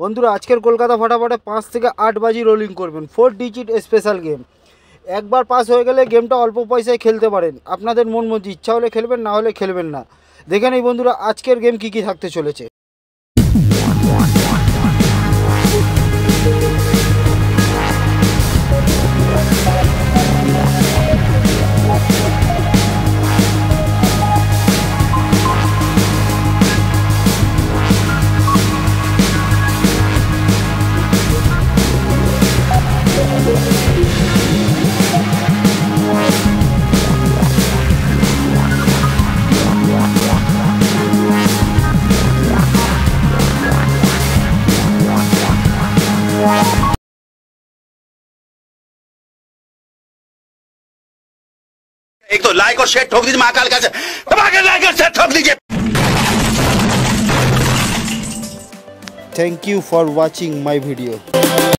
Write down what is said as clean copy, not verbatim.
বন্ধুরা আজকের কলকাতা ফাটাফাটে 5 থেকে 8 বাজি রোলিং করবেন 4 ডিজিট স্পেশাল গেম। একবার পাস হয়ে গেলে গেমটা অল্প পয়সায় খেলতে পারেন। আপনাদের মন মর্জি, ইচ্ছা হলে খেলবেন, না হলে খেলবেন না। দেখে নেই বন্ধুরা আজকের গেম কী কী থাকতে চলেছে। एक तो लाइक और शेयर ठोक दीजिए, महाकाल का लाइक और शेयर ठोक दीजिए। Thank you for watching my video.